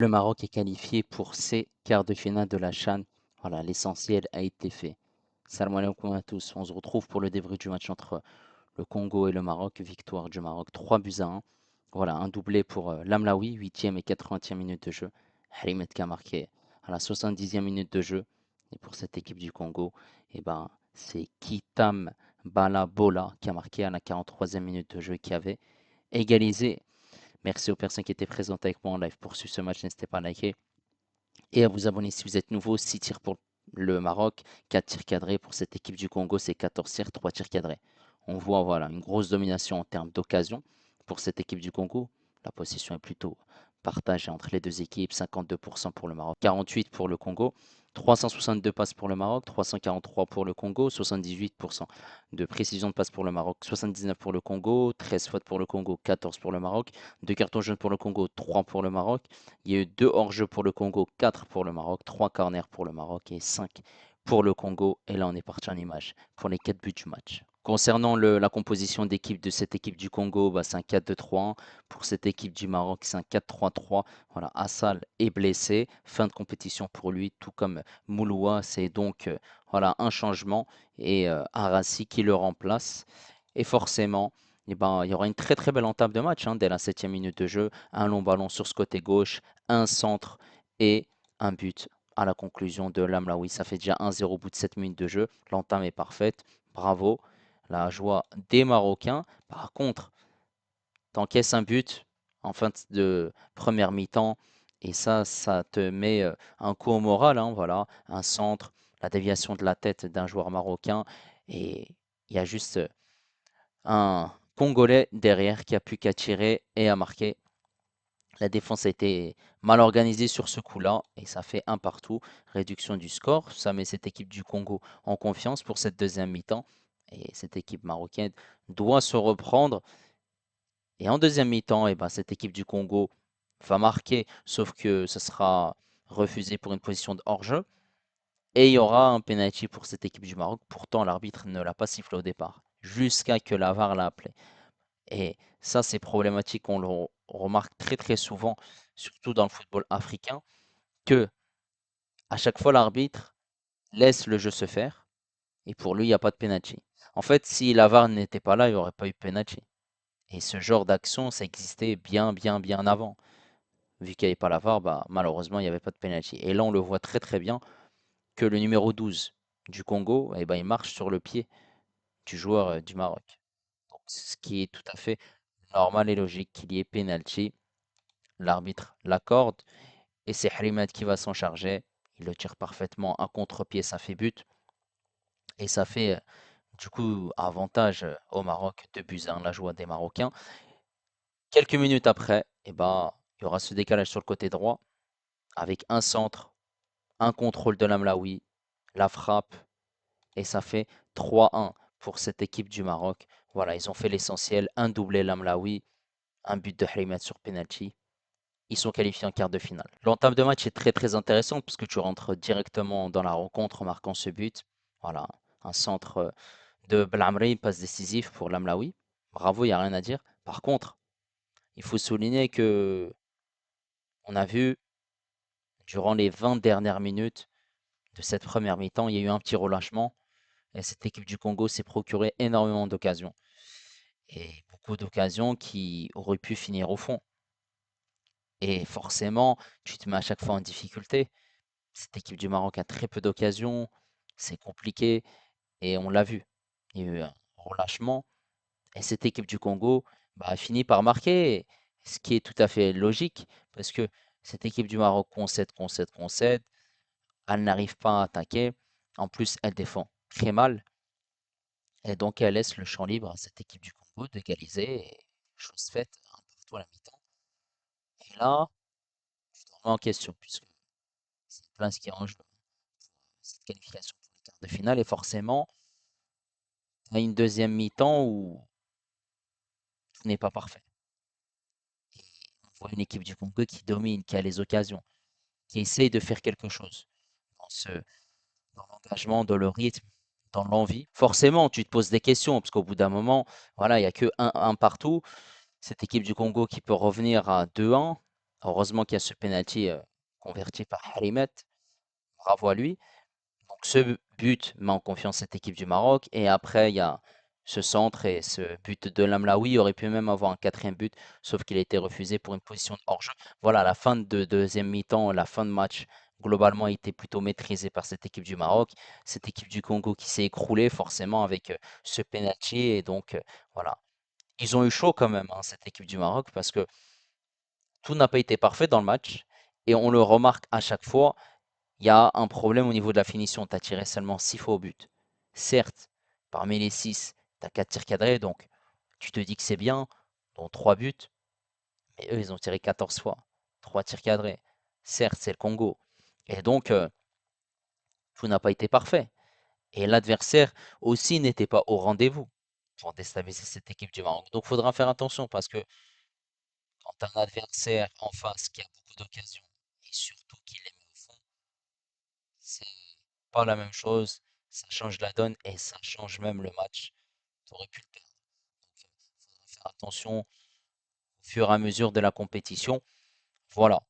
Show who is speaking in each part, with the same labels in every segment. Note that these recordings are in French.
Speaker 1: Le Maroc est qualifié pour ces quarts de finale de la CHAN. Voilà, l'essentiel a été fait. Salam alaikum à tous. On se retrouve pour le débrief du match entre le Congo et le Maroc. Victoire du Maroc 3 buts à 1. Voilà, un doublé pour Lamlaoui, 8e et 80e minute de jeu. Halimet qui a marqué à la 70e minute de jeu. Et pour cette équipe du Congo, eh ben, c'est Kitam Balabola qui a marqué à la 43e minute de jeu et qui avait égalisé. Merci aux personnes qui étaient présentes avec moi en live pour suivre ce match. N'hésitez pas à liker et à vous abonner si vous êtes nouveau. 6 tirs pour le Maroc, 4 tirs cadrés pour cette équipe du Congo, c'est 14 tirs, 3 tirs cadrés. On voit voilà, une grosse domination en termes d'occasion pour cette équipe du Congo. La possession est plutôt partagée entre les deux équipes, 52% pour le Maroc, 48% pour le Congo. 362 passes pour le Maroc, 343 pour le Congo, 78% de précision de passe pour le Maroc, 79 pour le Congo, 13 fautes pour le Congo, 14 pour le Maroc, 2 cartons jaunes pour le Congo, 3 pour le Maroc. Il y a eu 2 hors-jeu pour le Congo, 4 pour le Maroc, 3 corners pour le Maroc et 5 pour le Congo. Et là, on est parti en image pour les 4 buts du match. Concernant la composition d'équipe de cette équipe du Congo, bah, c'est un 4-2-3-1. Pour cette équipe du Maroc, c'est un 4-3-3. Voilà, Assal est blessé. Fin de compétition pour lui, tout comme Mouloua. C'est donc voilà, un changement et Arassi qui le remplace. Et forcément, eh ben, il y aura une très très belle entame de match dès la 7e minute de jeu. Un long ballon sur ce côté gauche, un centre et un but à la conclusion de l'Amlaoui. Ça fait déjà 1-0 au bout de 7 minutes de jeu. L'entame est parfaite. Bravo. La joie des Marocains. Par contre, t'encaisses un but en fin de première mi-temps et ça te met un coup au moral. Voilà, un centre, la déviation de la tête d'un joueur marocain et il y a juste un Congolais derrière qui a pu qu'à tirer et à marquer. La défense a été mal organisée sur ce coup-là et ça fait un partout. Réduction du score. Ça met cette équipe du Congo en confiance pour cette deuxième mi-temps. Et cette équipe marocaine doit se reprendre. Et en deuxième mi-temps, eh ben, cette équipe du Congo va marquer, sauf que ce sera refusé pour une position de hors-jeu. Et il y aura un penalty pour cette équipe du Maroc. Pourtant, l'arbitre ne l'a pas sifflé au départ, jusqu'à que la VAR l'a appelé. Et ça, c'est problématique. On le remarque très très souvent, surtout dans le football africain, que à chaque fois l'arbitre laisse le jeu se faire et pour lui, il n'y a pas de penalty. En fait, si la VAR n'était pas là, il n'y aurait pas eu de penalty. Et ce genre d'action, ça existait bien, bien, bien avant. Vu qu'il n'y avait pas la VAR, bah, malheureusement, il n'y avait pas de penalty. Et là, on le voit très très bien que le numéro 12 du Congo, eh ben, il marche sur le pied du joueur du Maroc. Donc, ce qui est tout à fait normal et logique qu'il y ait penalty. L'arbitre l'accorde et c'est Harimat qui va s'en charger. Il le tire parfaitement, un contre-pied, ça fait but. Et ça fait du coup avantage au Maroc, 2 buts à 1, la joie des Marocains. Quelques minutes après, eh ben, il y aura ce décalage sur le côté droit avec un centre, un contrôle de l'Amlaoui, la frappe et ça fait 3-1 pour cette équipe du Maroc. Voilà, ils ont fait l'essentiel, un doublé l'Amlaoui, un but de Harimat sur penalty. Ils sont qualifiés en quart de finale. L'entame de match est très très intéressante parce que tu rentres directement dans la rencontre en marquant ce but. Voilà, un centre de Blamri, passe décisif pour l'Amlaoui. Bravo, il n'y a rien à dire. Par contre, il faut souligner que on a vu durant les 20 dernières minutes de cette première mi-temps, il y a eu un petit relâchement et cette équipe du Congo s'est procuré énormément d'occasions. Et beaucoup d'occasions qui auraient pu finir au fond. Et forcément, tu te mets à chaque fois en difficulté. Cette équipe du Maroc a très peu d'occasions, c'est compliqué et on l'a vu. Il y a eu un relâchement et cette équipe du Congo bah, a fini par marquer, ce qui est tout à fait logique parce que cette équipe du Maroc concède, concède, concède, elle n'arrive pas à attaquer. En plus, elle défend très mal et donc elle laisse le champ libre à cette équipe du Congo d'égaliser. Et chose faite, un partout à la mi-temps. Et là, tu te remets en question puisque c'est une place qui est en jeu, cette qualification pour les quarts de finale et forcément à une deuxième mi-temps où tout n'est pas parfait. Et on voit une équipe du Congo qui domine, qui a les occasions, qui essaye de faire quelque chose dans l'engagement, dans le rythme, dans l'envie. Forcément, tu te poses des questions parce qu'au bout d'un moment, voilà, il n'y a que un partout. Cette équipe du Congo qui peut revenir à 2-1, Heureusement qu'il y a ce penalty converti par Harimet. Bravo à lui. Donc ce but met en confiance cette équipe du Maroc. Et après, il y a ce centre et ce but de Lamlaoui. Il aurait pu même avoir un quatrième but, sauf qu'il a été refusé pour une position de hors-jeu. Voilà, la fin de deuxième mi-temps, la fin de match, globalement, a été plutôt maîtrisée par cette équipe du Maroc. Cette équipe du Congo qui s'est écroulée forcément avec ce penalty. Et donc, voilà. Ils ont eu chaud quand même, hein, cette équipe du Maroc, parce que tout n'a pas été parfait dans le match. Et on le remarque à chaque fois, il y a un problème au niveau de la finition. Tu as tiré seulement 6 fois au but. Certes, parmi les 6, tu as 4 tirs cadrés, donc tu te dis que c'est bien, dont 3 buts, mais eux, ils ont tiré 14 fois, 3 tirs cadrés. Certes, c'est le Congo. Et donc, tout n'a pas été parfait. Et l'adversaire aussi n'était pas au rendez-vous pour déstabiliser cette équipe du Maroc. Donc, il faudra faire attention parce que quand tu as un adversaire en face qui a beaucoup d'occasions et surtout qui les met au fond, c'est pas la même chose. Ça change la donne et ça change même le match. Tu aurais pu le perdre. Donc, il faudra faire attention au fur et à mesure de la compétition. Voilà.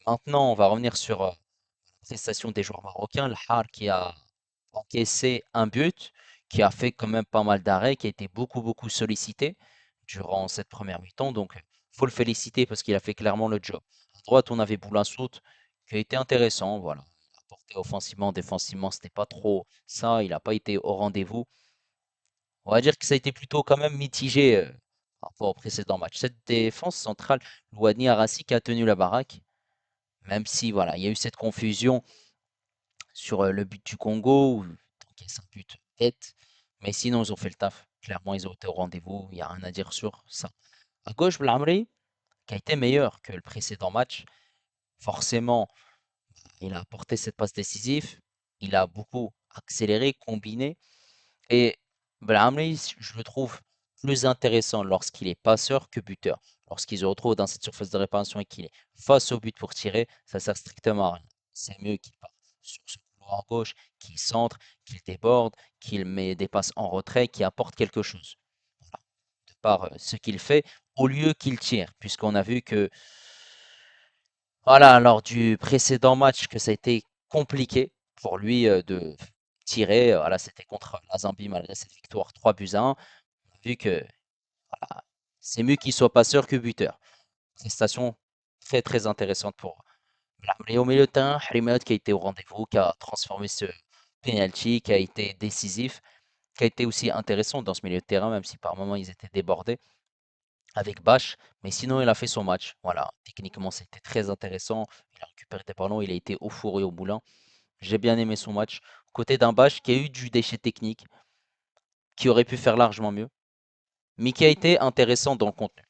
Speaker 1: Maintenant, on va revenir sur la prestation des joueurs marocains. Le Har qui a encaissé un but, qui a fait quand même pas mal d'arrêts, qui a été beaucoup sollicité durant cette première mi-temps. Donc, faut le féliciter parce qu'il a fait clairement le job. À droite, on avait Boulasout qui a été intéressant. Voilà. Il a apporté offensivement, défensivement, c'était pas trop ça. Il n'a pas été au rendez-vous. On va dire que ça a été plutôt quand même mitigé par rapport au précédent match. Cette défense centrale, Louani Arassi qui a tenu la baraque, même si voilà, il y a eu cette confusion sur le but du Congo, où c'est un but bête, mais sinon ils ont fait le taf. Clairement, ils ont été au rendez-vous, il n'y a rien à dire sur ça. À gauche, Blamri, qui a été meilleur que le précédent match, forcément, il a apporté cette passe décisive, il a beaucoup accéléré, combiné, et Brahimi, je le trouve plus intéressant lorsqu'il est passeur que buteur. Lorsqu'il se retrouve dans cette surface de réparation et qu'il est face au but pour tirer, ça sert strictement à rien. C'est mieux qu'il parte sur ce couloir à gauche, qu'il centre, qu'il déborde, qu'il met des passes en retrait, qu'il apporte quelque chose. Voilà. De par ce qu'il fait, au lieu qu'il tire, puisqu'on a vu que, voilà, lors du précédent match, que ça a été compliqué pour lui de tirer. Voilà, c'était contre la Zambie malgré cette victoire 3 buts à 1. On a vu que voilà, c'est mieux qu'il soit passeur que buteur. Prestation très intéressante pour Blakely. Au milieu de terrain, Harimet qui a été au rendez-vous, qui a transformé ce penalty, qui a été décisif, qui a été aussi intéressant dans ce milieu de terrain, même si par moments ils étaient débordés avec Bache, mais sinon il a fait son match. Voilà, techniquement c'était très intéressant. Il a récupéré des ballons, il a été au four et au moulin. J'ai bien aimé son match. Côté d'un Bache qui a eu du déchet technique, qui aurait pu faire largement mieux, mais qui a été intéressant dans le contenu.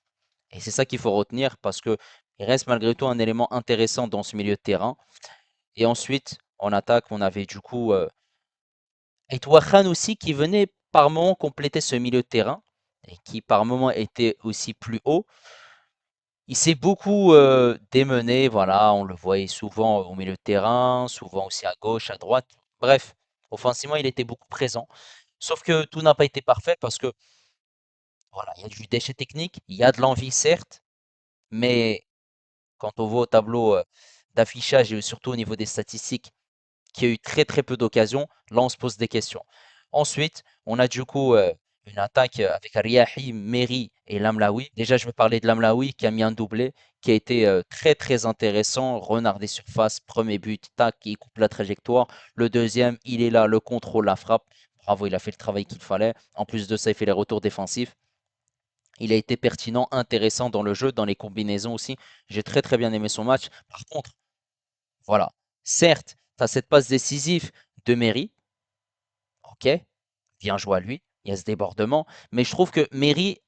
Speaker 1: Et c'est ça qu'il faut retenir parce que il reste malgré tout un élément intéressant dans ce milieu de terrain. Et ensuite, en attaque, on avait du coup Aïtoua Khan aussi qui venait par moment compléter ce milieu de terrain et qui par moment était aussi plus haut. Il s'est beaucoup démené, voilà, on le voyait souvent au milieu de terrain, souvent aussi à gauche, à droite. Bref, offensivement, il était beaucoup présent. Sauf que tout n'a pas été parfait parce que, voilà, il y a du déchet technique, il y a de l'envie, certes, mais quand on voit au tableau d'affichage et surtout au niveau des statistiques, qu'il y a eu très peu d'occasions, là on se pose des questions. Ensuite, on a du coup une attaque avec Riahi, Meri et Lamlaoui. Déjà, je vais parler de Lamlaoui qui a mis un doublé, qui a été très intéressant. Renard des surfaces, premier but, tac, il coupe la trajectoire. Le deuxième, il est là, le contrôle, la frappe. Bravo, il a fait le travail qu'il fallait. En plus de ça, il fait les retours défensifs. Il a été pertinent, intéressant dans le jeu, dans les combinaisons aussi. J'ai très bien aimé son match. Par contre, voilà, certes, tu as cette passe décisive de Meri, ok, bien joué à lui, il y a ce débordement, mais je trouve que Meri,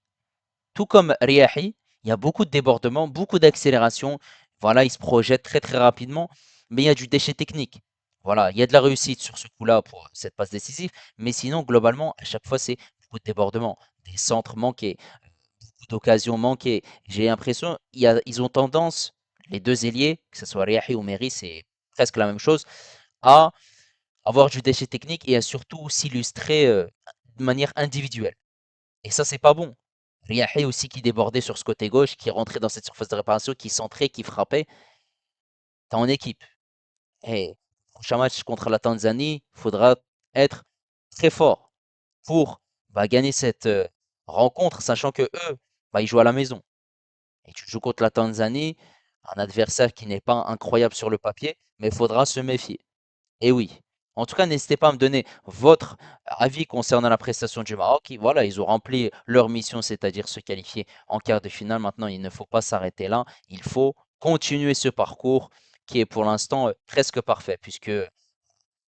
Speaker 1: tout comme Riahi, il y a beaucoup de débordements, beaucoup d'accélération. Voilà, il se projette très rapidement, mais il y a du déchet technique. Voilà, il y a de la réussite sur ce coup-là pour cette passe décisive, mais sinon, globalement, à chaque fois, c'est beaucoup de débordements, des centres manqués, beaucoup d'occasions manquées. J'ai l'impression ils ont tendance, les deux ailiers, que ce soit Riahi ou Meri, c'est presque la même chose, à avoir du déchet technique et à surtout s'illustrer de manière individuelle. Et ça, c'est pas bon. Riahi aussi qui débordait sur ce côté gauche, qui rentrait dans cette surface de réparation, qui centrait, qui frappait. T'es en équipe. Et prochain match contre la Tanzanie, il faudra être très fort pour gagner cette rencontre, sachant que eux, ils jouent à la maison. Et tu joues contre la Tanzanie, un adversaire qui n'est pas incroyable sur le papier, mais il faudra se méfier. Et oui. En tout cas, n'hésitez pas à me donner votre avis concernant la prestation du Maroc. Voilà, ils ont rempli leur mission, c'est-à-dire se qualifier en quart de finale. Maintenant, il ne faut pas s'arrêter là. Il faut continuer ce parcours qui est pour l'instant presque parfait, puisque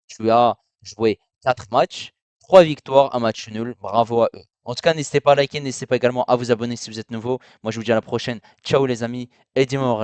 Speaker 1: tu as joué 4 matchs, 3 victoires, un match nul. Bravo à eux. En tout cas, n'hésitez pas à liker, n'hésitez pas également à vous abonner si vous êtes nouveau. Moi, je vous dis à la prochaine. Ciao les amis et dis-moi